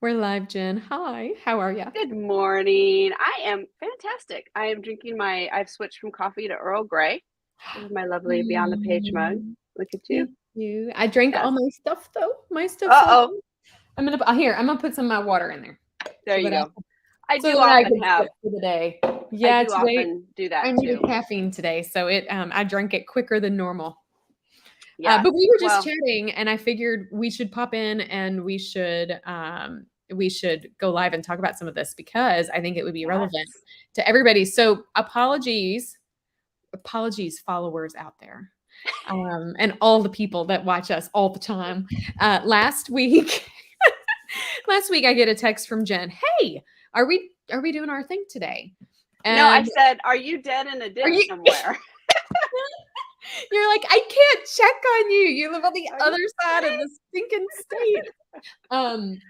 We're live, Jen. Hi, how are you? Good morning. I am fantastic. I am drinking I've switched from coffee to Earl Grey. This is my lovely Beyond the Page mug. Mm, Look at you. thank you. I drank all Yes. my stuff though. My stuff's all Uh-oh. good. I'm gonna put some of my water in there There so you that I go. I so do that I often can have, sit for the day. I Yeah, do today often do I that needed too. caffeine today, so I drank it quicker than normal. Yes. But we were just Well, chatting, and I figured we should pop in and we should go live and talk about some of this because I think it would be yes. relevant to everybody. So apologies, followers out there, and all the people that watch us all the time. Last week, last week I get a text from Jen. Hey, are we doing our thing today? No, I And said, are you dead in a are ditch you? somewhere? You're like, I can't check on you. You live on the Are you other side of okay? the stinking state. I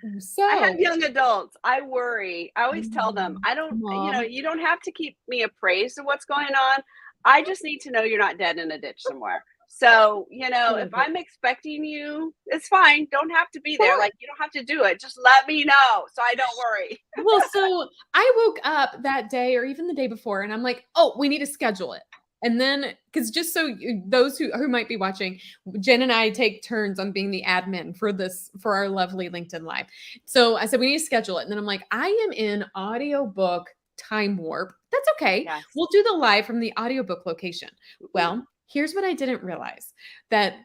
have So, young adults. I worry. I always tell them, Mom, you don't have to keep me appraised of what's going on. I just need to know you're not dead in a ditch somewhere. So, I if love it. I'm expecting you, it's fine. Don't have to be there. Sure. Like, you don't have to do it. Just let me know so I don't worry. Well, so I woke up that day or even the day before, and I'm like, oh, we need to schedule it. And then, because just so those who might be watching, Jen and I take turns on being the admin for our lovely LinkedIn Live. So I said we need to schedule it, and then I'm like, I am in audiobook time warp. That's okay. Yes. We'll do the live from the audiobook location. Ooh, Well, here's what I didn't realize that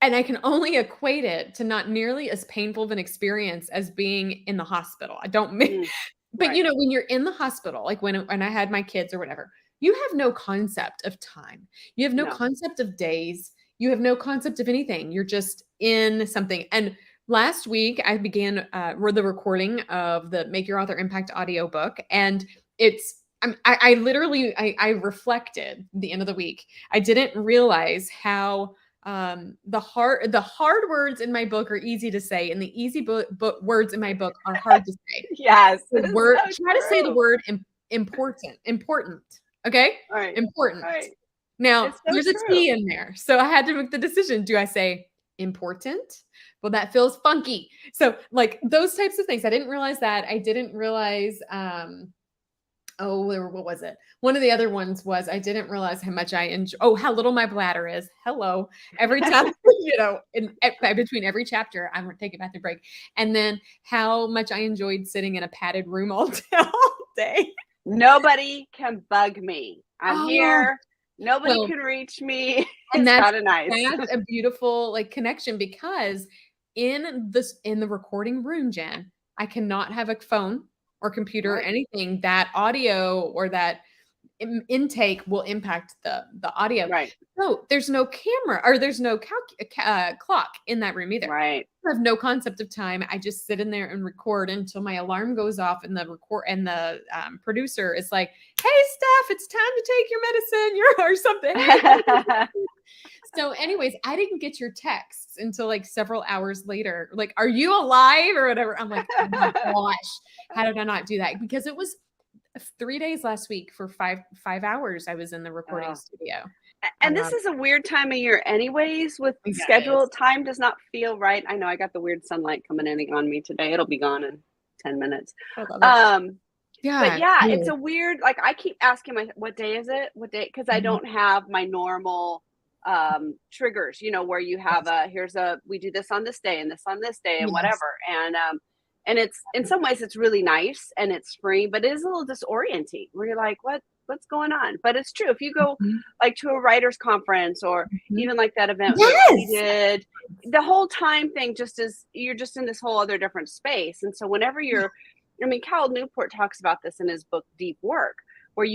and I can only equate it to not nearly as painful of an experience as being in the hospital. I don't mean, mm, but right. when you're in the hospital, like when I had my kids or whatever, you have no concept of time. You have no No. concept of days. You have no concept of anything. You're just in something. And last week I began the recording of the Make Your Author Impact audiobook, and I literally I reflected at the end of the week. I didn't realize how the hard words in my book are easy to say, and the easy book words in my book are hard to say. Yes. The It's word so Try to say the true. word important, okay? All right. Important. All right. Now, It's so there's a true. T in there, so I had to make the decision. Do I say important? Well, that feels funky. So, like, those types of things. I didn't realize that. I didn't realize, what was it? One of the other ones was I didn't realize how much I enjoy how little my bladder is. Hello. Every time, between every chapter, I'm gonna take a bathroom break. And then how much I enjoyed sitting in a padded room all day, all day. Nobody can bug me. I'm Oh, here. Nobody well, can reach me. and It's kind of nice. that's a beautiful, like, connection because in the recording room, Jen, I cannot have a phone or computer or Right. anything. That audio or that intake will impact the audio. Right. So there's no camera or there's no clock in that room either. Right. I have no concept of time. I just sit in there and record until my alarm goes off, and the producer is like, "Hey, Steph, it's time to take your medicine." Or something. Hey, so, anyways, I didn't get your texts until like several hours later. Like, are you alive or whatever? I'm like, oh my gosh, how did I not do that? Because it was 3 days last week for five hours. I was in the recording Oh. studio. And this is a weird time of year anyways with Yeah, it schedule. is. Time does not feel right. I know I got the weird sunlight coming in on me today. It'll be gone in 10 minutes. I love it. Um, but Yeah, yeah, it's cool. a weird, like I keep asking what day is it? What day? Because I Mhm. don't have my normal triggers, where you have Yes. we do this on this day and this on this day and Yes. whatever. And it's in some ways it's really nice and it's free, but it is a little disorienting where you're like, what's going on? But it's true. If you go Mhm, like to a writers conference or mhm. even like that event we Yes. did, the whole time thing just is you're just in this whole other different space. And so whenever Cal Newport talks about this in his book Deep Work, where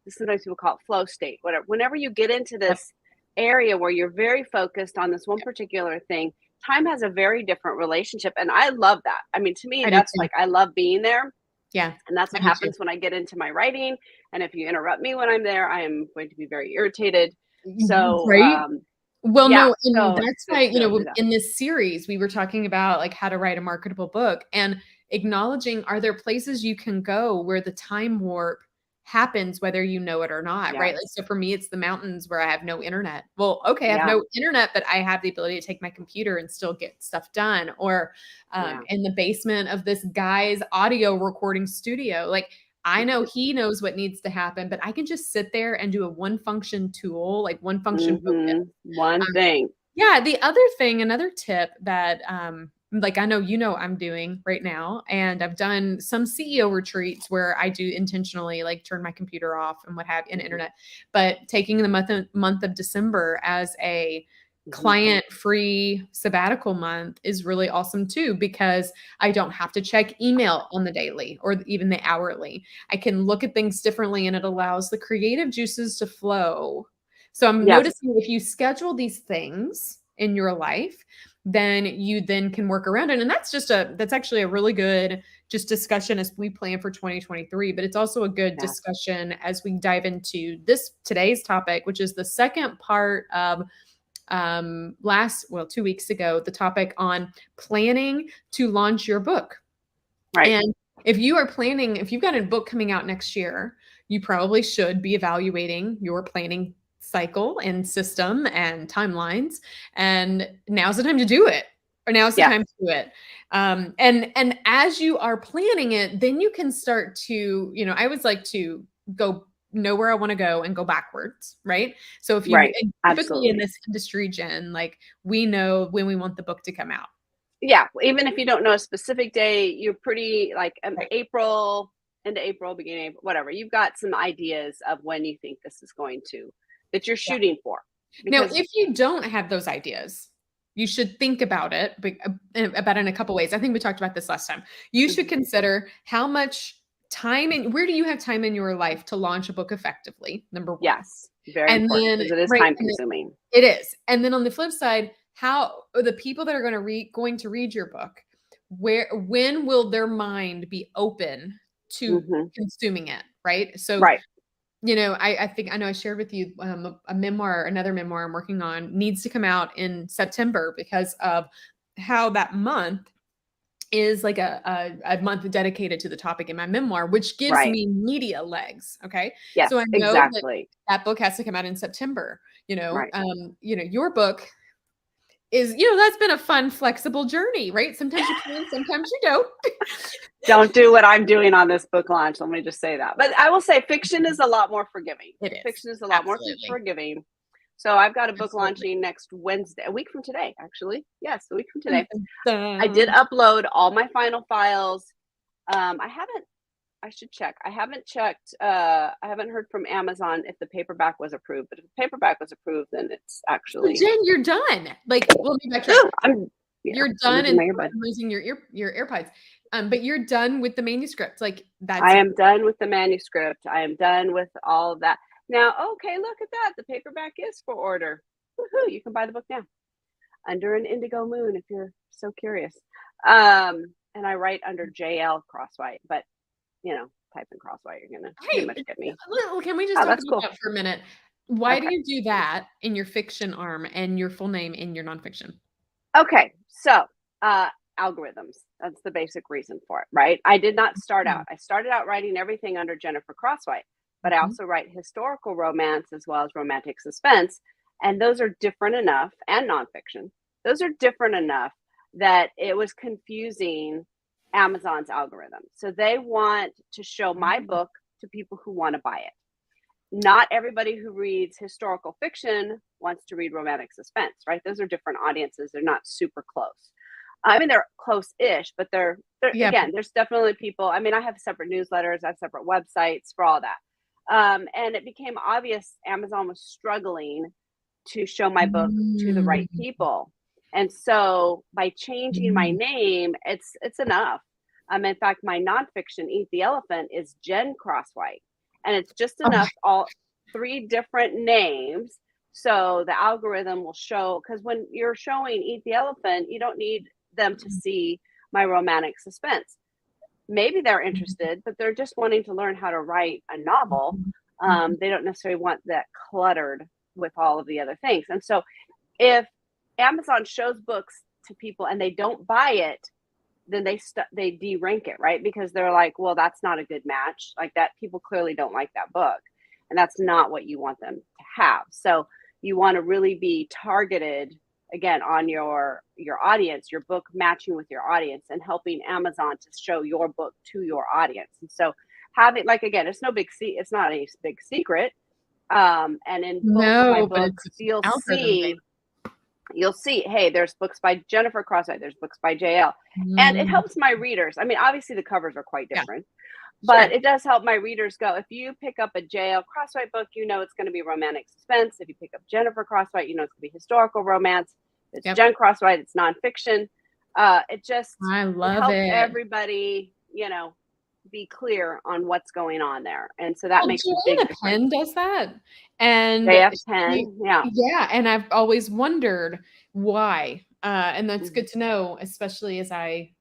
sometimes people call it flow state, whatever. Whenever you get into Yep. this area where you're very focused on this one particular thing, time has a very different relationship. And I love that. I mean, to me, I do that's too. like I love being there. Yeah, And that's I what do too. happens when I get into my writing. And if you interrupt me when I'm there, I am going to be very irritated. So Right? Well, yeah, no, and so it's that's good why, to do that. in this series, we were talking about like how to write a marketable book and acknowledging, are there places you can go where the time warp happens whether you know it or not, right? Like, Yes. so for me, it's the mountains where I have no internet. Well, okay, I have Yeah. no internet, but I have the ability to take my computer and still get stuff done. Or Yeah. in the basement of this guy's audio recording studio, like I know he knows what needs to happen, but I can just sit there and do a one function tool, like one function focus. One thing. Yeah, the other thing, another tip that like I know I'm doing right now, and I've done some CEO retreats where I do intentionally like turn my computer off and what have and internet, but taking the month of December as a client-free sabbatical month is really awesome too, because I don't have to check email on the daily or even the hourly. I can look at things differently, and it allows the creative juices to flow. So I'm Yes. noticing if you schedule these things in your life, then you then can work around it. And that's actually a really good just discussion as we plan for 2023, but it's also a good Yes. discussion as we dive into today's topic, which is the second part of 2 weeks ago, the topic on planning to launch your book. Right. And if you've got a book coming out next year, you probably should be evaluating your planning cycle and system and timelines. And now's the time to do it, or now's the time to do it. And as you are planning it, then you can start to, I always like to know where I want to go and go backwards, right? So if you typically Absolutely. in this industry, Jen, like we know when we want the book to come out. Yeah, even if you don't know a specific day, you're pretty like April, into April, beginning of April, whatever. You've got some ideas of when you think this is going to, that you're shooting for. Now, if you don't have those ideas, you should think about it in a couple ways. I think we talked about this last time. You should consider how much time and where do you have time in your life to launch a book effectively? Number one. Yes, very important, because it is time consuming. It is. And then on the flip side, how the people that are going to read your book, when will their mind be open to consuming it, right? So, I think I know I shared with you another memoir I'm working on needs to come out in September because of how that month is like a month dedicated to the topic in my memoir, which gives me media legs. Okay. Yes, so I know that book has to come out in September, your book is, that's been a fun, flexible journey, right? Sometimes you can, sometimes you don't. Don't do what I'm doing on this book launch. Let me just say that. But I will say fiction is a lot more forgiving. It is. Fiction is a lot more forgiving. So I've got a book launching next Wednesday, a week from today, actually. Yes, a week from today. I did upload all my final files. I should check. I haven't checked. I haven't heard from Amazon if the paperback was approved. But if the paperback was approved, then it's actually. Well, Jen, you're done. Like, well, you're done, and I'm losing your AirPods. But you're done with the manuscript. Like that's. I am done with the manuscript. I am done with all of that. Now, okay, look at that. The paperback is for order. Woohoo! You can buy the book now. Under an indigo moon, if you're so curious. And I write under JL Crosswhite, but type in Crosswhite, you're gonna pretty much get me. Can we just talk about that for a minute? Why do you do that in your fiction arm and your full name in your nonfiction? Okay, so algorithms. That's the basic reason for it, right? I did not start out. I started out writing everything under Jennifer Crosswhite, but I also write historical romance as well as romantic suspense, and those are different enough, and nonfiction. Those are different enough that it was confusing Amazon's algorithm. So they want to show my book to people who want to buy it. Not everybody who reads historical fiction wants to read romantic suspense, right? Those are different audiences. They're not super close. I mean, they're close-ish, but they're again, there's definitely people. I mean, I have separate newsletters, I have separate websites for all that. And it became obvious Amazon was struggling to show my book to the right people. And so by changing my name, it's enough. In fact, my nonfiction, Eat the Elephant, is Jen Crosswhite. And it's just enough, all 3 different names. So the algorithm will show, because when you're showing Eat the Elephant, you don't need them to see my romantic suspense. Maybe they're interested, but they're just wanting to learn how to write a novel. They don't necessarily want that cluttered with all of the other things. And so if Amazon shows books to people and they don't buy it, then they de-rank it, right? Because they're like, well, that's not a good match. Like that, people clearly don't like that book, and that's not what you want them to have. So you want to really be targeted again on your audience, your book matching with your audience, and helping Amazon to show your book to your audience. And so having, like, again, it's not a big secret. And in both of my books, you'll see, hey, there's books by Jennifer Crosswhite, there's books by JL. And it helps my readers. I mean, obviously the covers are quite different, but it does help my readers go, if you pick up a JL Crosswhite book, you know it's going to be romantic suspense. If you pick up Jennifer Crosswhite, you know it's going to be historical romance. If it's Jen Crosswhite, it's nonfiction. It just helps everybody, you know, be clear on what's going on there. And so that makes a big difference. Penn does that. And JF Penn, yeah. And I've always wondered why. And that's good to know, especially as I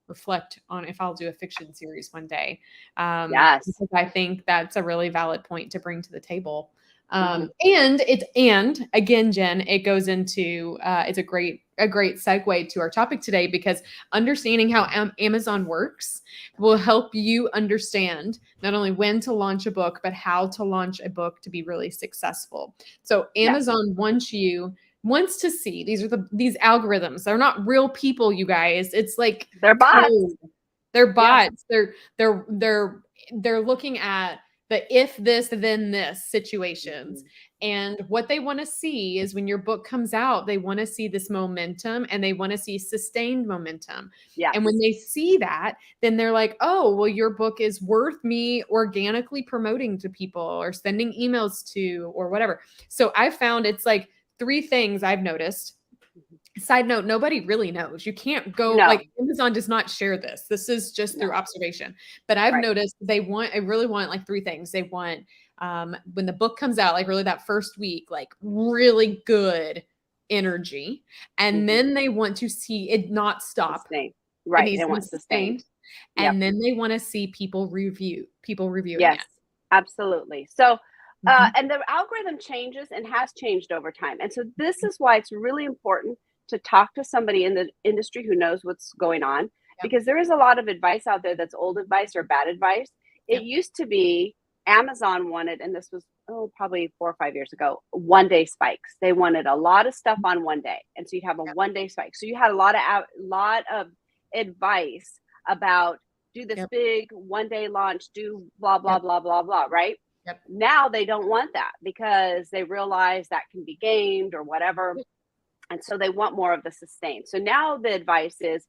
reflect on if I'll do a fiction series one day. Because I think that's a really valid point to bring to the table. And again, Jen, it goes into it's a great segue to our topic today, because understanding how Amazon works will help you understand not only when to launch a book, but how to launch a book to be really successful. So Amazon wants to see, these algorithms. They're not real people, you guys. It's like they're bots. They're bots. They're looking at the if this then this situations. And what they want to see is when your book comes out, they want to see this momentum, and they want to see sustained momentum. And when they see that, then they're like, oh, well, your book is worth me organically promoting to people or sending emails to or whatever. So I found it's like 3 things I've noticed. Side note, nobody really knows. You can't go like Amazon does not share this. This is just through observation. But I've noticed I really want like 3 things. They want when the book comes out, like really that first week, like really good energy. And then they want to see it not stop. Right. They want sustained. And then they want to see people reviewing it. Absolutely. So and the algorithm changes and has changed over time. And so this is why it's really important to talk to somebody in the industry who knows what's going on, because there is a lot of advice out there that's old advice or bad advice. It used to be Amazon wanted, and this was probably 4 or 5 years ago, 1-day spikes. They wanted a lot of stuff on one day. And so you'd have a 1-day spike. So you had a lot of advice about do this big 1-day launch, do blah, blah, blah, blah, blah, right? Now they don't want that because they realize that can be gamed or whatever. And so they want more of the sustained. So now the advice is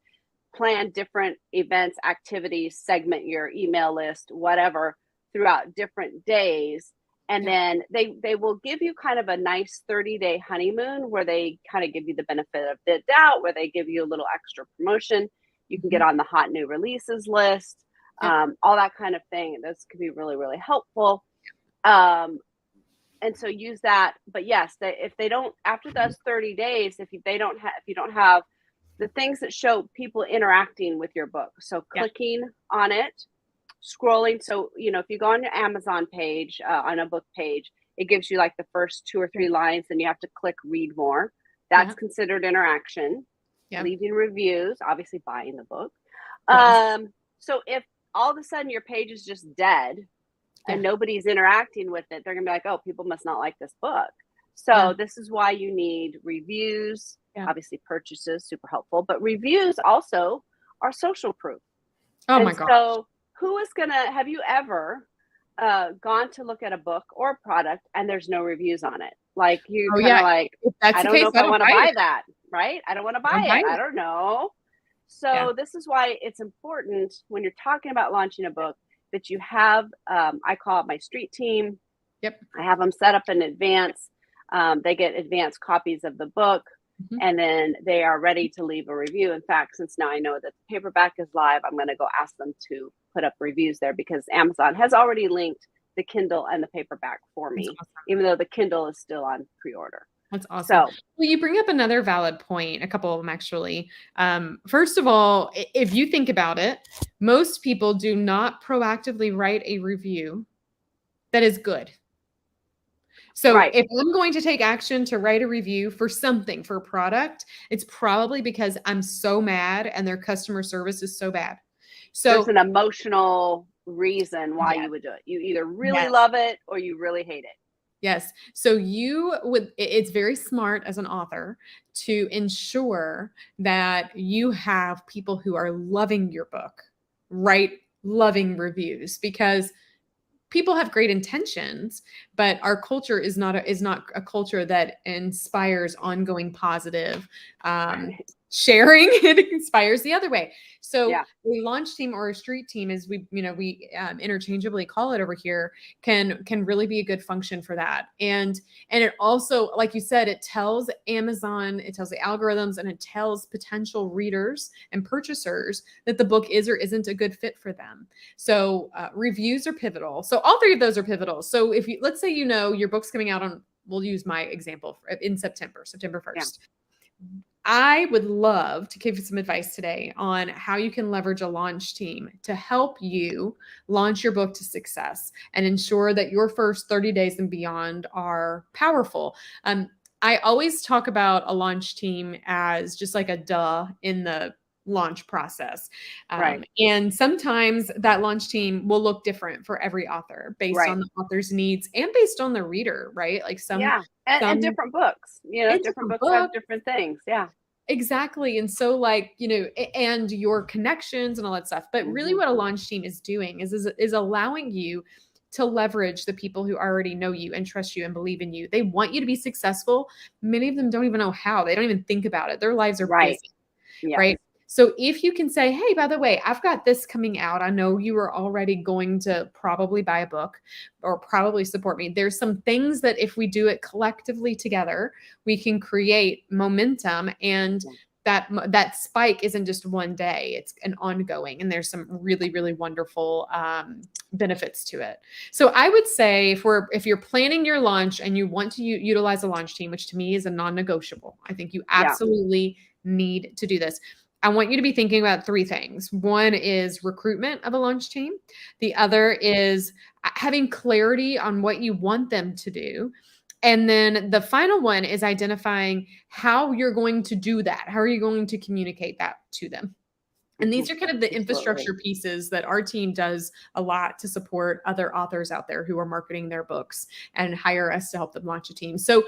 plan different events, activities, segment your email list, whatever, throughout different days. And then they will give you kind of a nice 30-day honeymoon where they kind of give you the benefit of the doubt, where they give you a little extra promotion. You can get on the hot new releases list, all that kind of thing. Those could be really, really helpful. And so use that. But yes, if they don't, after those 30 days, if you don't have the things that show people interacting with your book, so clicking on it, scrolling. So, if you go on your Amazon page, on a book page, it gives you like the first 2 or 3 lines, and you have to click read more. That's considered interaction. Leaving reviews, obviously buying the book. So if all of a sudden your page is just dead, and nobody's interacting with it, they're gonna be like, oh, people must not like this book. So this is why you need reviews, obviously purchases, super helpful, but reviews also are social proof. Oh my gosh. So have you ever gone to look at a book or a product and there's no reviews on it? Like you I don't know if I want to buy that, right? I don't want to buy it. I don't know. So this is why it's important when you're talking about launching a book that you have, I call it my street team. I have them set up in advance. They get advanced copies of the book, and then they are ready to leave a review. In fact, since now I know that the paperback is live, I'm going to go ask them to put up reviews there, because Amazon has already linked the Kindle and the paperback for me, even though the Kindle is still on pre-order. That's awesome. Well, you bring up another valid point, a couple of them actually. First of all, if you think about it, most people do not proactively write a review that is good. So Right. if I'm going to take action to write a review for something, for a product, it's probably because I'm so mad and their customer service is so bad. There's So an emotional reason why yes, you would do it. You either really yes. love it or you really hate it. Yes. So it's very smart as an author to ensure that you have people who are loving your book, write loving reviews, because people have great intentions, but our culture is not a culture that inspires ongoing positive Right. sharing. It inspires the other way. So Yeah. a launch team or a street team, as we interchangeably call it over here, can really be a good function for that. And it also, like you said, it tells Amazon, it tells the algorithms, and it tells potential readers and purchasers that the book is or isn't a good fit for them. So reviews are pivotal. So all three of those are pivotal. So if you, let's say, your book's coming out on, we'll use my example in September Yeah. 1st. I would love to give you some advice today on how you can leverage a launch team to help you launch your book to success and ensure that your first 30 days and beyond are powerful. I always talk about a launch team as just like a duh in the launch process. Right. And sometimes that launch team will look different for every author based Right. on the author's needs and based on the reader, right? Like Yeah. And some different books, and different different books have books. different things. Yeah. Exactly. And so like, and your connections and all that stuff. But really Hmm. what a launch team is doing is allowing you to leverage the people who already know you and trust you and believe in you. They want you to be successful. Many of them don't even know how. They don't even think about it. Their lives are Right. busy, Yes. right? So if you can say, hey, by the way, I've got this coming out. I know you are already going to probably buy a book or probably support me. There's some things that if we do it collectively together, we can create momentum, and Yeah. that spike isn't just one day, it's an ongoing, and there's some really, really wonderful benefits to it. So I would say if you're planning your launch and you want to utilize a launch team, which to me is a non-negotiable, I think you Yeah. absolutely need to do this. I want you to be thinking about three things. One is recruitment of a launch team. The other is having clarity on what you want them to do. And then the final one is identifying how you're going to do that. How are you going to communicate that to them? And Hmm. these are kind of the Absolutely. infrastructure pieces that our team does a lot to support other authors out there who are marketing their books and hire us to help them launch a team. So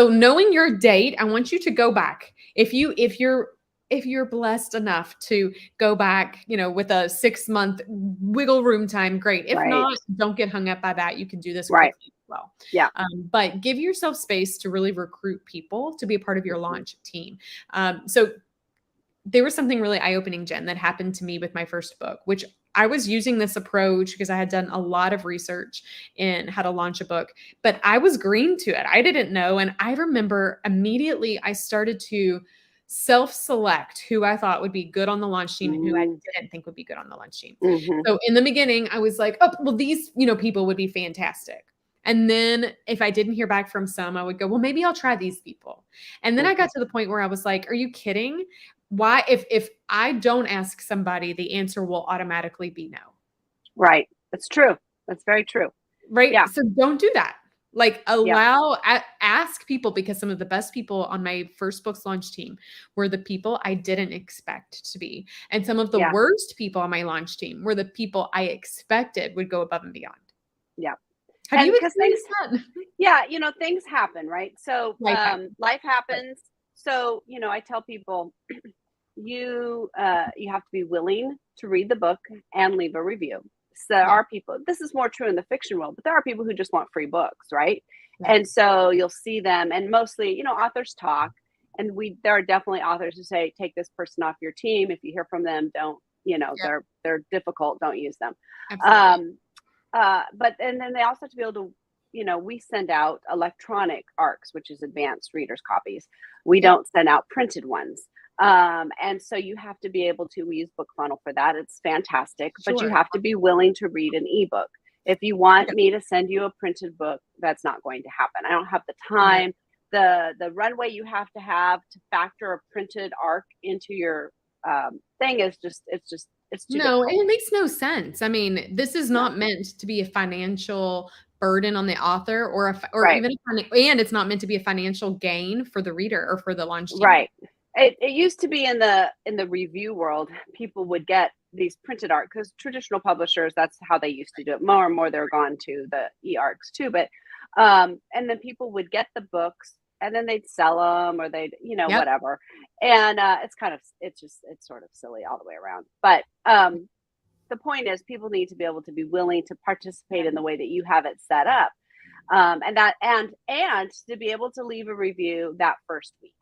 knowing your date, I want you to go back. If you're blessed enough to go back, with a 6-month wiggle room time, great. If Right. not, don't get hung up by that. You can do this Right. quickly as well. Yeah. But give yourself space to really recruit people to be a part of your Mhm. launch team. So there was something really eye-opening, Jen, that happened to me with my first book, which I was using this approach because I had done a lot of research in how to launch a book, but I was green to it. I didn't know. And I remember immediately I started to self-select who I thought would be good on the launch team and who I Mm. didn't think would be good on the launch team. Mhm. So in the beginning, I was like, oh, well, these, people would be fantastic. And then if I didn't hear back from some, I would go, well, maybe I'll try these people. And then I Mhm. got to the point where I was like, are you kidding? Why, if I don't ask somebody, the answer will automatically be no. Right. That's true. That's very true. Right? Yeah. So don't do that. Like Yeah. ask people, because some of the best people on my first book's launch team were the people I didn't expect to be. And some of the Yeah. worst people on my launch team were the people I expected would go above and beyond. Yeah. Have And you because things, experienced that? yeah, things happen, right? So Life happens. life Right. happens. So, I tell people you have to be willing to read the book and leave a review. So there Yeah. are people, this is more true in the fiction world, but there are people who just want free books, right? Yeah. And so you'll see them, and mostly, authors talk, and there are definitely authors who say, take this person off your team. If you hear from them, don't, Yeah. they're difficult, don't use them. Absolutely. Um, but and then they also have to be able to, we send out electronic ARCs, which is advanced readers copies. We Yep. don't send out printed ones. And so you have to be able to, we use Book Funnel for that. It's fantastic, but you Sure. have to be willing to read an ebook. If you want Yeah. me to send you a printed book, that's not going to happen. I don't have the Right. time. The runway you have to factor a printed ARC into your thing is it's too No, and difficult. it makes no sense. I mean, this is No. not meant to be a financial burden on the author or Right. even, and it's not meant to be a financial gain for the reader or for the launch team. Right. It used to be in the review world, people would get these printed art because traditional publishers, that's how they used to do it. More and more they're gone to the e-arcs too. But and then people would get the books and then they'd sell them or they'd, Yep. whatever. And it's sort of silly all the way around. But the point is people need to be able to be willing to participate in the way that you have it set up. And to be able to leave a review that first week.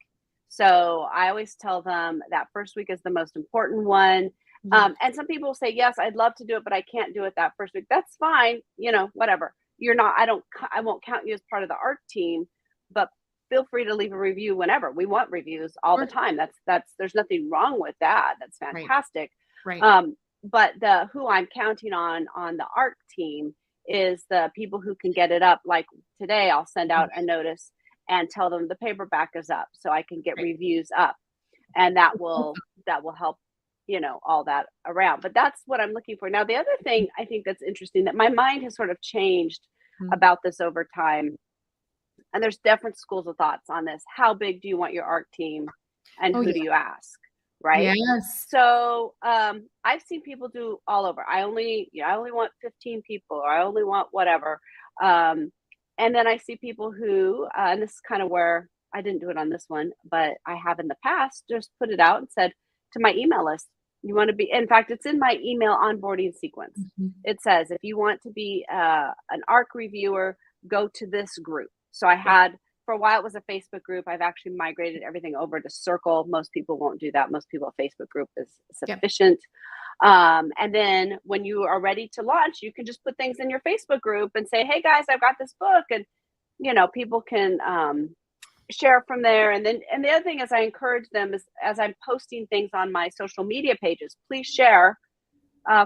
So I always tell them that first week is the most important one. And some people say, yes, I'd love to do it, but I can't do it that first week. That's fine. Whatever. I won't count you as part of the ARC team, but feel free to leave a review whenever. We want reviews all the time. There's nothing wrong with that. That's fantastic. Right. But who I'm counting on the ARC team is the people who can get it up. Like today, I'll send out a notice and tell them the paperback is up so I can get reviews up, and that will help, all that around. But that's what I'm looking for. Now, the other thing I think that's interesting that my mind has sort of changed about this over time, and there's different schools of thoughts on this. How big do you want your ARC team, and who do you ask? Right. Yes. So I've seen people do all over. I only want 15 people, or I only want whatever. And then I see people who, and this is kind of where I didn't do it on this one, but I have in the past just put it out and said to my email list, you want to be, in fact, it's in my email onboarding sequence. It says, if you want to be an ARC reviewer, go to this group. So I had, for a while, it was a Facebook group. I've actually migrated everything over to Circle. Most people won't do that. Most people, a Facebook group is sufficient. And then when you are ready to launch, you can just put things in your Facebook group and say, hey guys, I've got this book, and people can share from there. And the other thing is I encourage them is, as I'm posting things on my social media pages, please share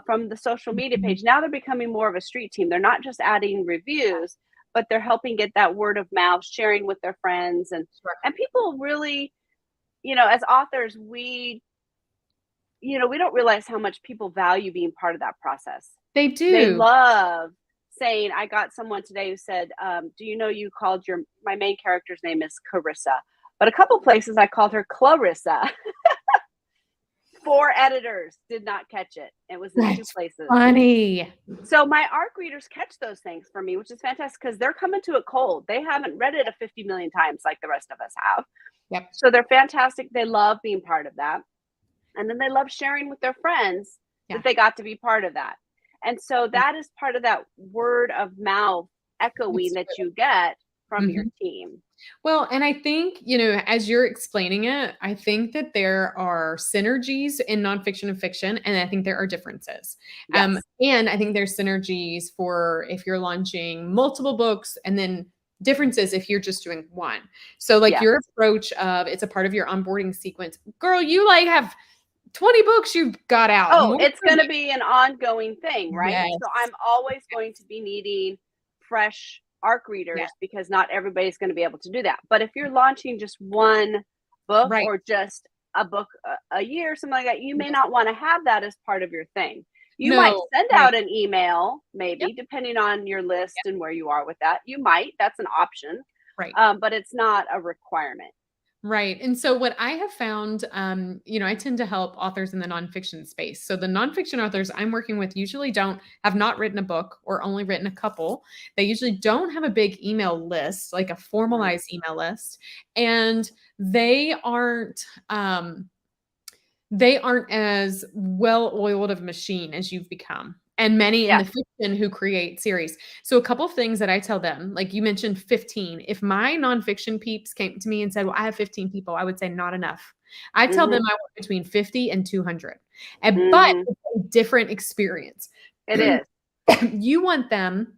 from the social media page. Now they're becoming more of a street team. They're not just adding reviews, but they're helping get that word of mouth, sharing with their friends, and people really, as authors, we don't realize how much people value being part of that process. They do. They love saying, I got someone today who said, do you know you called my main character's name is Carissa, but a couple places I called her Clarissa. 4 editors did not catch it. It was in 2 places. Funny. So my ARC readers catch those things for me, which is fantastic because they're coming to it cold. They haven't read it 50 million times like the rest of us have. Yep. So they're fantastic. They love being part of that. And then they love sharing with their friends that they got to be part of that. And so that is part of that word of mouth echoing that you get from your team. Well, and I think, as you're explaining it, I think that there are synergies in nonfiction and fiction, and I think there are differences. Yes. And I think there's synergies for if you're launching multiple books, and then differences if you're just doing one. So your approach of it's a part of your onboarding sequence. Girl, you have 20 books you've got out. Oh, it's going to be an ongoing thing, right? Yes. So I'm always going to be needing fresh ARC readers because not everybody's going to be able to do that. But if you're launching just one book or just a book a year, something like that, you may not want to have that as part of your thing. You might send out an email, maybe, depending on your list and where you are with that. You might. That's an option. Right. But it's not a requirement. Right. And so what I have found, I tend to help authors in the nonfiction space. So the nonfiction authors I'm working with usually have not written a book or only written a couple. They usually don't have a big email list, like a formalized email list. And they aren't as well-oiled of a machine as you've become. And many in the fiction who create series. So a couple of things that I tell them, like you mentioned 15. If my nonfiction peeps came to me and said, well, I have 15 people, I would say not enough. I tell them I want between 50 and 200. But it's a different experience. It is. You want them,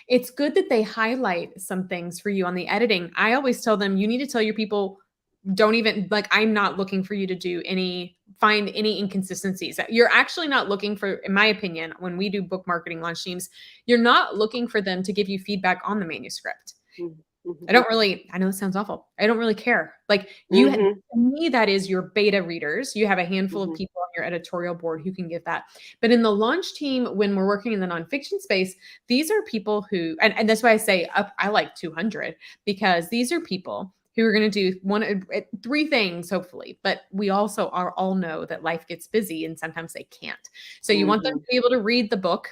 it's good that they highlight some things for you on the editing. I always tell them, you need to tell your people, don't even I'm not looking for you to find any inconsistencies. You're actually not looking for, in my opinion, when we do book marketing launch teams, you're not looking for them to give you feedback on the manuscript. I know it sounds awful. I don't really care. To me, that is your beta readers. You have a handful of people on your editorial board who can give that. But in the launch team, when we're working in the nonfiction space, these are people who, and that's why I say I like 200, because these are people who are going to do three things, hopefully. But we also all know that life gets busy and sometimes they can't. So you want them to be able to read the book,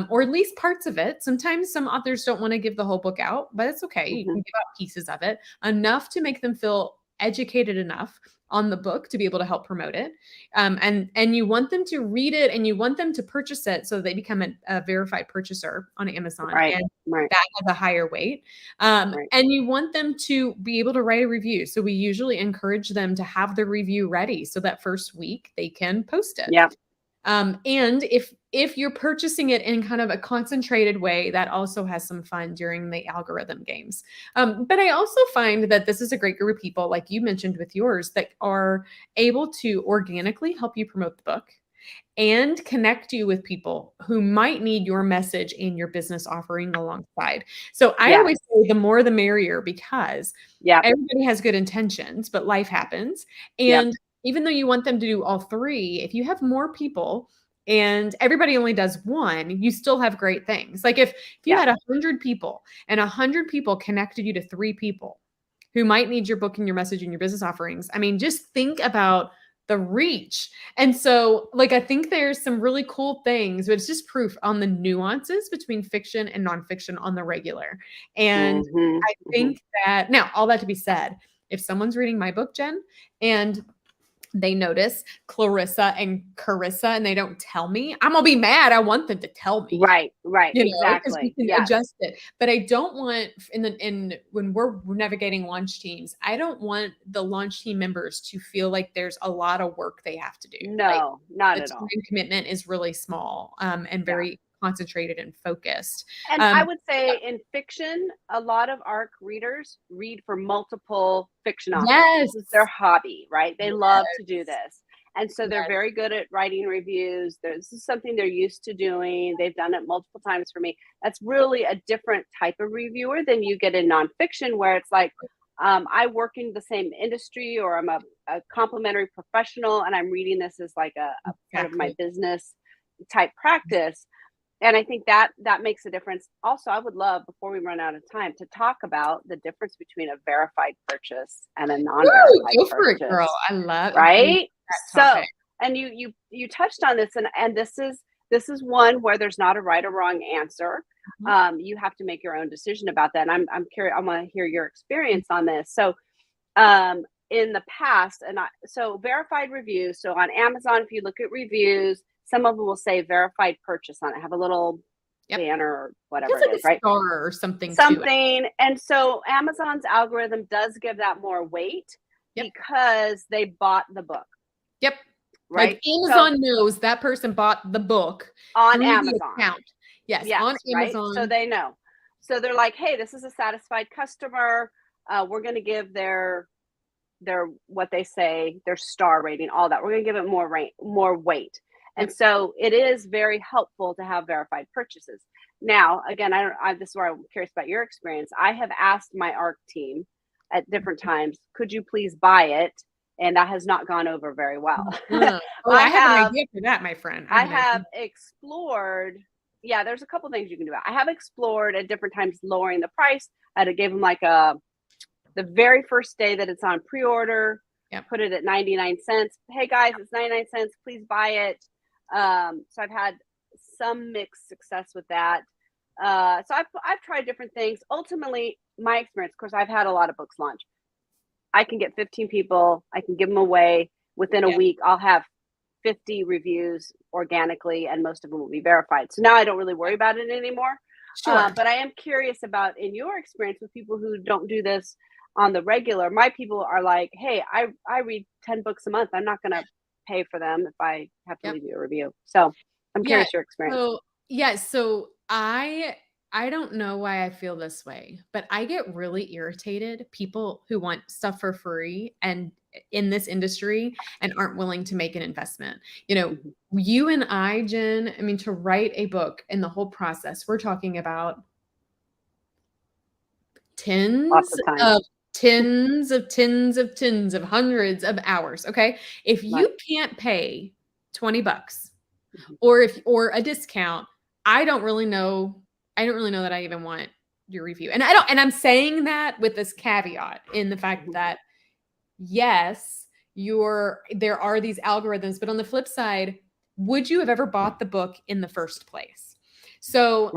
or at least parts of it. Sometimes some authors don't want to give the whole book out, but it's okay. You can give out pieces of it, enough to make them feel educated enough on the book to be able to help promote it. And you want them to read it, and you want them to purchase it so they become a verified purchaser on Amazon. And that has a higher weight. And you want them to be able to write a review. So we usually encourage them to have the review ready so that first week they can post it. Yeah. And if you're purchasing it in kind of a concentrated way, that also has some fun during the algorithm games. But I also find that this is a great group of people, like you mentioned with yours, that are able to organically help you promote the book and connect you with people who might need your message and your business offering alongside. So I always say the more the merrier, because everybody has good intentions, but life happens. And even though you want them to do all three, if you have more people and everybody only does one, you still have great things. Like if you had 100 people and 100 people connected you to 3 people who might need your book and your message and your business offerings, I mean, just think about the reach. And so like, I think there's some really cool things, but it's just proof on the nuances between fiction and nonfiction on the regular. And I think that now, all that to be said, if someone's reading my book, Jen, and they notice Clarissa and Carissa and they don't tell me, I'm gonna be mad. I want them to tell me. Right. You know, Exactly. we can adjust it. But I don't want when we're navigating launch teams, I don't want the launch team members to feel like there's a lot of work they have to do. No, not at all. The time commitment is really small, and very concentrated and focused. And I would say in fiction, a lot of ARC readers read for multiple fiction authors. Yes. This is their hobby, right? They love to do this. And so they're very good at writing reviews. This is something they're used to doing. They've done it multiple times for me. That's really a different type of reviewer than you get in nonfiction, where it's like, I work in the same industry, or I'm a complementary professional, and I'm reading this as like a part of my business type practice. And I think that makes a difference. Also, I would love, before we run out of time, to talk about the difference between a verified purchase and a non-verified go purchase. for it, girl. I love right. So, and you touched on this, and this is one where there's not a right or wrong answer. You have to make your own decision about that. And I'm curious. I want to hear your experience on this. So, in the past, so verified reviews. So on Amazon, if you look at reviews, some of them will say verified purchase on it, have a little banner or whatever it is, right? Star or something. And so Amazon's algorithm does give that more weight because they bought the book. Yep. Right. Like Amazon knows that person bought the book on Amazon. Yes, on Amazon. Right? So they know. So they're like, hey, this is a satisfied customer. We're going to give their what they say, their star rating, all that. We're going to give it more weight. And so it is very helpful to have verified purchases. Now, again, this is where I'm curious about your experience. I have asked my ARC team at different times, could you please buy it? And that has not gone over very well. I have an idea for that, my friend. I have explored. Yeah, there's a couple things you can do. I have explored at different times lowering the price. I had to give them like the very first day that it's on pre-order, put it at 99 cents. Hey guys, it's 99 cents. Please buy it. So I've had some mixed success with that. So I've tried different things. Ultimately, my experience, of course, I've had a lot of books launch. I can get 15 people. I can give them away within a week. I'll have 50 reviews organically, and most of them will be verified. So now I don't really worry about it anymore. Sure. But I am curious about, in your experience with people who don't do this on the regular, my people are like, hey, I read 10 books a month. I'm not going to pay for them if I have to leave you a review. So I'm curious your experience. So I don't know why I feel this way, but I get really irritated. People who want stuff for free and in this industry and aren't willing to make an investment. You know, you and I, Jen, I mean, to write a book and the whole process, we're talking about tens of hundreds of hours. Okay. If you can't pay $20. Or a discount, I don't really know that I even want your review. And I'm saying that with this caveat in the fact that yes, there are these algorithms, but on the flip side, would you have ever bought the book in the first place? So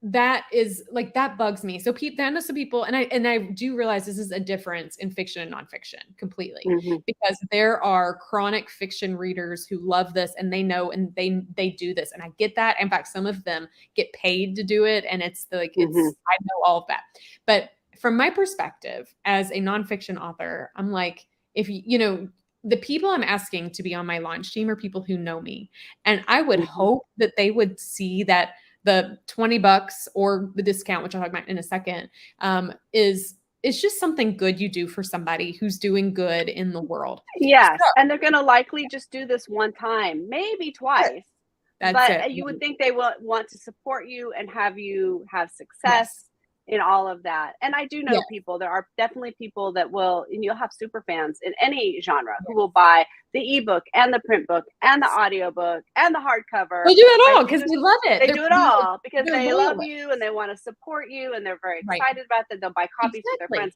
that is like, that bugs me. So I know some people, and I do realize this is a difference in fiction and nonfiction completely, because there are chronic fiction readers who love this and they know, and they do this. And I get that. In fact, some of them get paid to do it. And it's like, I know all of that. But from my perspective as a nonfiction author, I'm like, if the people I'm asking to be on my launch team are people who know me. And I would hope that they would see that the $20 or the discount, which I'll talk about in a second, is just something good you do for somebody who's doing good in the world. Yes. So, and they're going to likely just do this one time, maybe twice. But you would think they will want to support you and have you have success in all of that. And I do know people, there are definitely people that will, and you'll have super fans in any genre who will buy the ebook and the print book and the audiobook and the hardcover. They do it all because they love it. They do it all because they love you and they want to support you and they're very excited about that. They'll buy copies to their friends.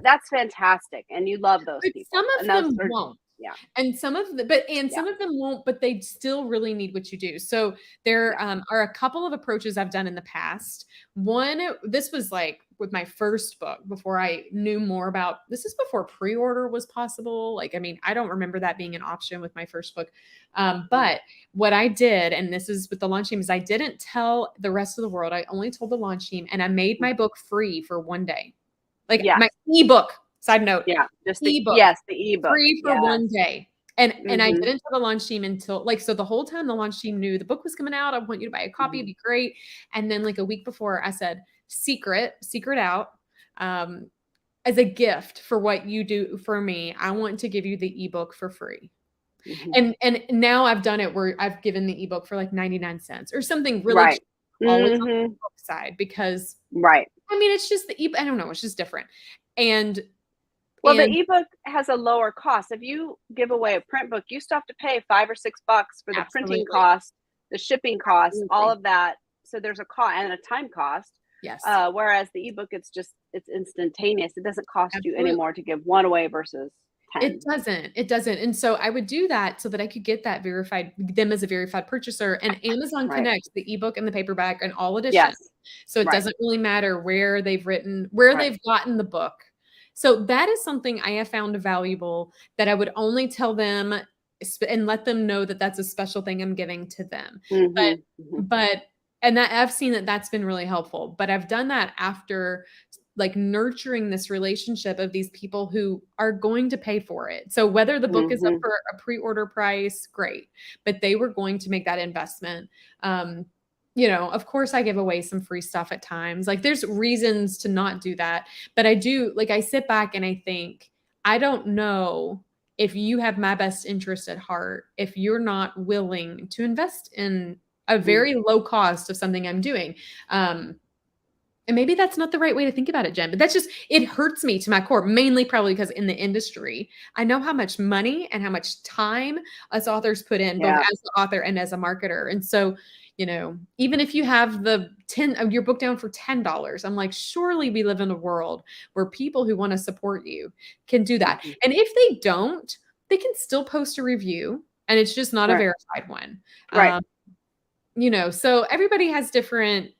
That's fantastic. And you love those people. Some of them won't. Yeah. And some of them won't, but they still really need what you do. So there are a couple of approaches I've done in the past. One, this was like with my first book before I knew more about, this is before pre-order was possible. Like, I mean, I don't remember that being an option with my first book. But what I did, and this is with the launch team, is I didn't tell the rest of the world. I only told the launch team, and I made my book free for one day. Like my ebook. Side note. Yeah. Just the ebook. Yes, the ebook. Free for one day. And I didn't tell the launch team until so the whole time the launch team knew the book was coming out. I want you to buy a copy. It'd be great. And then like a week before I said, secret out, as a gift for what you do for me. I want to give you the ebook for free. And now I've done it where I've given the ebook for like 99 cents or something really cheap, always on the book side, because I mean, it's just the ebook. I don't know. It's just different. And the ebook has a lower cost. If you give away a print book, you still have to pay $5 or $6 for the printing cost, the shipping cost, all of that. So there's a cost and a time cost. Yes. Whereas the ebook, it's instantaneous. It doesn't cost you anymore to give one away versus 10. It doesn't. And so I would do that so that I could get that them as a verified purchaser, and Amazon connects the ebook and the paperback and all editions. Yes. So it doesn't really matter where they've gotten the book. So that is something I have found valuable, that I would only tell them and let them know that that's a special thing I'm giving to them. And that I've seen that that's been really helpful, but I've done that after like nurturing this relationship of these people who are going to pay for it. So whether the book is up for a pre-order price, great, but they were going to make that investment. Of course I give away some free stuff at times. Like there's reasons to not do that, but I do, like, I sit back and I think, I don't know if you have my best interest at heart, if you're not willing to invest in a very low cost of something I'm doing. And maybe that's not the right way to think about it, Jen, but that's just, it hurts me to my core, mainly probably because in the industry, I know how much money and how much time us authors put in, both as the author and as a marketer. And so, even if you have your book down for $10, I'm like, surely we live in a world where people who want to support you can do that. And if they don't, they can still post a review, and it's just not a verified one. So everybody has different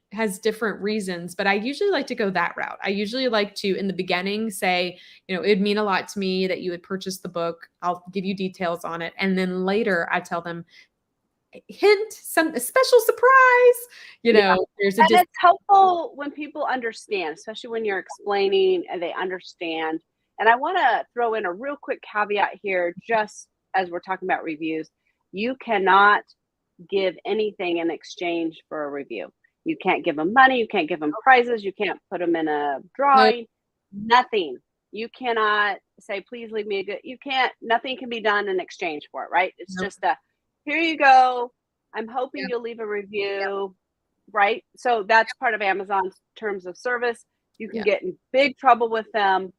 reasons, but I usually like to go that route. I usually like to, in the beginning, say, it'd mean a lot to me that you would purchase the book. I'll give you details on it. And then later I tell them, hint, a special surprise, there's and it's helpful when people understand, especially when you're explaining and they understand. And I want to throw in a real quick caveat here, just as we're talking about reviews. You cannot give anything in exchange for a review. You can't give them money. You can't give them prizes. You can't put them in a drawing. Nothing. You cannot say, please leave me a good, nothing can be done in exchange for it, right? It's just here you go. I'm hoping you'll leave a review, right? So that's part of Amazon's terms of service. You can get in big trouble with them.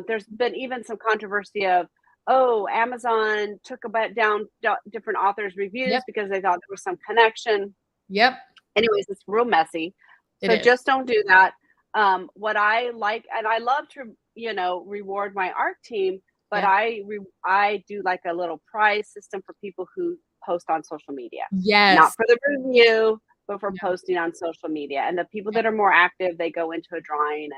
There's been even some controversy of, oh, Amazon took about down different authors' reviews Yep. because they thought there was some connection. Yep. Anyways, it's real messy. It So is. just don't do that. What I like, and I love to, reward my art team, but Yep. I do like a little prize system for people who post on social media, not Yes. for the review, but for Yep. posting on social media. And the people Yep. that are more active, they go into a drawing,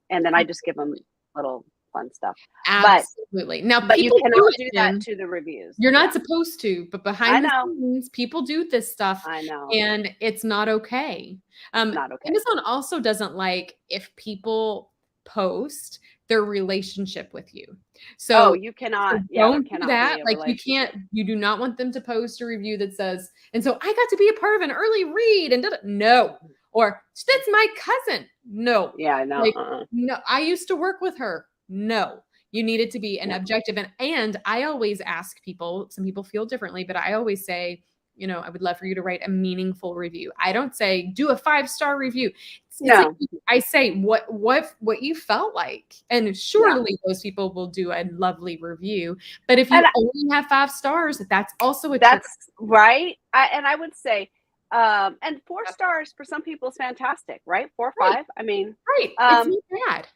and then I just give them little fun stuff. Absolutely. Now But you people do cannot it, do that Jen. to the reviews. You're not Yeah, supposed to, but I behind the know. scenes, people do this stuff I know. and it's not okay. It's not okay. Amazon also doesn't like if people post their relationship with you. Oh, So you cannot. Yeah, there don't do cannot that. be a Like relationship. you do not want them to post a review that says, and so I got to be a part of an early read and no, or that's my cousin. No, Yeah, no. like, no, I used to work with her. No, you need it to be an objective. And I always ask people, some people feel differently, but I always say, I would love for you to write a meaningful review. I don't say do a 5-star review. It's like, I say what you felt like, and surely those people will do a lovely review. But if you only have 5 stars, that's also that's right. I would say, and 4 stars for some people is fantastic, right? 4 or 5. I mean, right. It's not bad.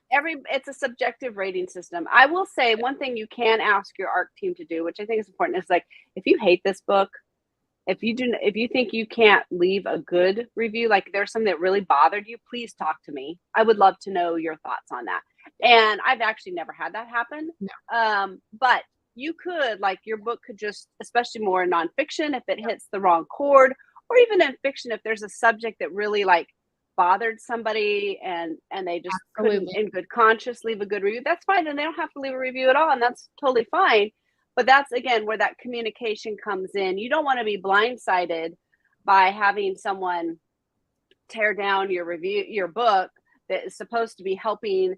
It's a subjective rating system. I will say one thing you can ask your art team to do, which I think is important, is like, if you hate this book, if you think you can't leave a good review, like there's something that really bothered you, please talk to me. I would love to know your thoughts on that. And I've actually never had that happen. No. But you could, like, your book could just, especially more in nonfiction, if it hits the wrong chord, or even in fiction, if there's a subject that really like bothered somebody and they just couldn't in good conscience leave a good review, that's fine. And they don't have to leave a review at all. And that's totally fine. But that's, again, where that communication comes in. You don't want to be blindsided by having someone tear down your book that is supposed to be helping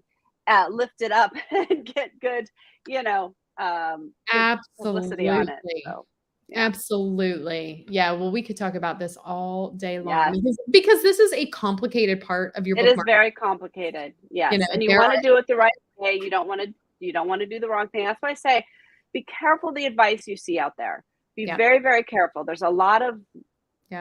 lift it up and get good, publicity on it. So, Absolutely. Yeah. Well, we could talk about this all day long because this is a complicated part of your book. It is very complicated. Yes. And you want to do it the right way. You don't want to do the wrong thing. That's why I say, be careful the advice you see out there. Be very, very careful. There's a lot of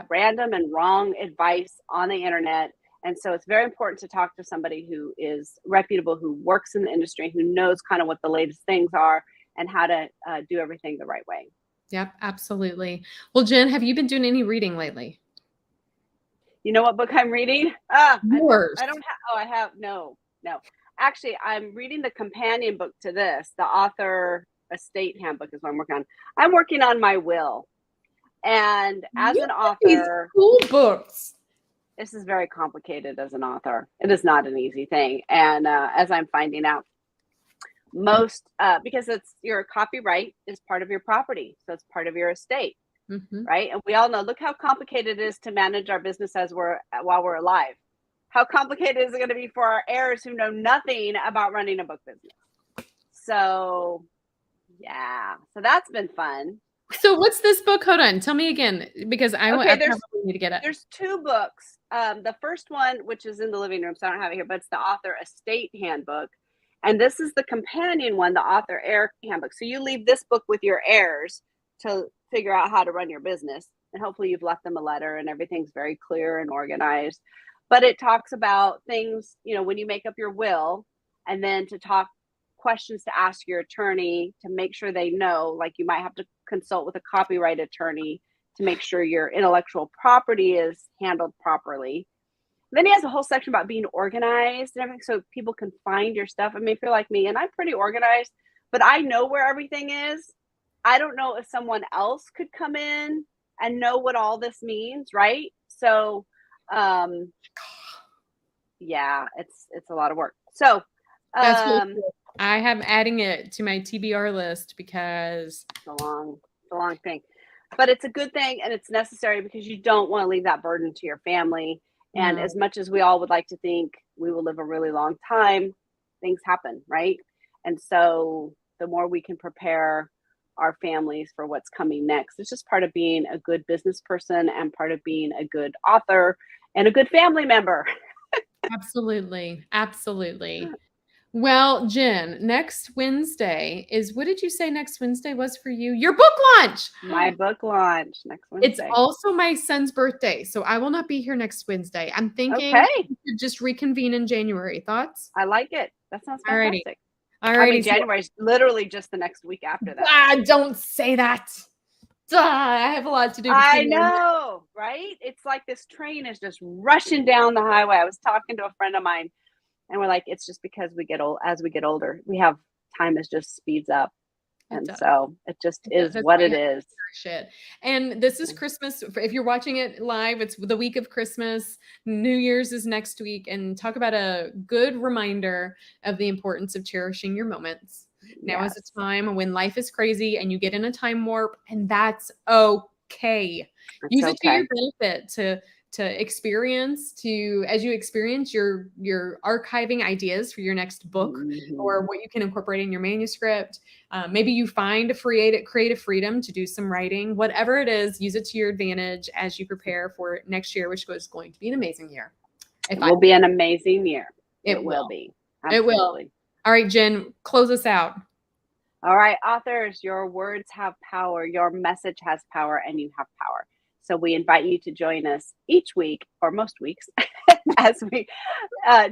random and wrong advice on the internet. And so it's very important to talk to somebody who is reputable, who works in the industry, who knows kind of what the latest things are and how to do everything the right way. Yep, absolutely. Well, Jen, have you been doing any reading lately? You know what book I'm reading? Yours. I have no. Actually, I'm reading the companion book to this, the author estate handbook is what I'm working on. I'm working on my will. And as an author, cool books. This is very complicated as an author. It is not an easy thing. And as I'm finding out, because your copyright is part of your property. So it's part of your estate, right? And we all know, look how complicated it is to manage our business while we're alive. How complicated is it going to be for our heirs who know nothing about running a book business? So, so that's been fun. So what's this book? Hold on. Tell me again, because I probably need to get it. There's 2 books. The first one, which is in the living room, so I don't have it here, but it's the author estate handbook. And this is the companion one, the author heir handbook. So you leave this book with your heirs to figure out how to run your business. And hopefully you've left them a letter and everything's very clear and organized. But it talks about things, when you make up your will, and then to talk questions to ask your attorney to make sure they know, like you might have to consult with a copyright attorney to make sure your intellectual property is handled properly. Then he has a whole section about being organized and everything so people can find your stuff. I mean, if you're like me, and I'm pretty organized, but I know where everything is. I don't know if someone else could come in and know what all this means, right? So, it's a lot of work. So, that's really cool. I am adding it to my TBR list because it's a long thing, but it's a good thing and it's necessary because you don't want to leave that burden to your family. And as much as we all would like to think we will live a really long time, things happen, right? And so the more we can prepare our families for what's coming next, it's just part of being a good business person and part of being a good author and a good family member. Absolutely. Well, Jen, next Wednesday is, what did you say next Wednesday was for you? Your book launch. My book launch next It's Wednesday. also my son's birthday, so I will not be here next Wednesday. I'm thinking Okay. we should just reconvene in January. Thoughts? I like it. That sounds Alrighty. fantastic. I mean, Alrighty. So, January's literally just the next week after that. don't say that. I have a lot to do I between now and then. know, right? It's like this train is just rushing down the highway. I was talking to a friend of mine, and we're like, it's just because we get old. As we get older, we have time is just speeds up, It and does. so it just It does. is That's what why it you have is. shit. And this is Christmas. If you're watching it live, it's the week of Christmas. New Year's is next week. And talk about a good reminder of the importance of cherishing your moments. Now is Yes, a time when life is crazy and you get in a time warp, and that's okay. it's Use it to your okay. benefit to experience, to as you experience, you're archiving ideas for your next book Mhm. or what you can incorporate in your manuscript. Maybe you find a creative freedom to do some writing. Whatever it is, use it to your advantage as you prepare for next year, which is going to be an amazing year. It will be an amazing year. It will will. be. It will. Absolutely. All right, Jen, close us out. All right, authors, your words have power, your message has power, and you have power. So we invite you to join us each week, or most weeks, as we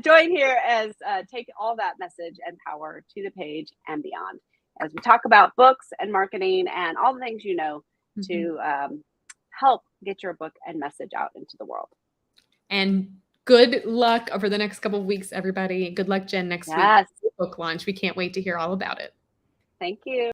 join here as take all that message and power to the page and beyond, as we talk about books and marketing and all the things you know to help get your book and message out into the world. And good luck over the next couple of weeks, everybody. Good luck, Jen, next week. Yes. Book launch. We can't wait to hear all about it. Thank you.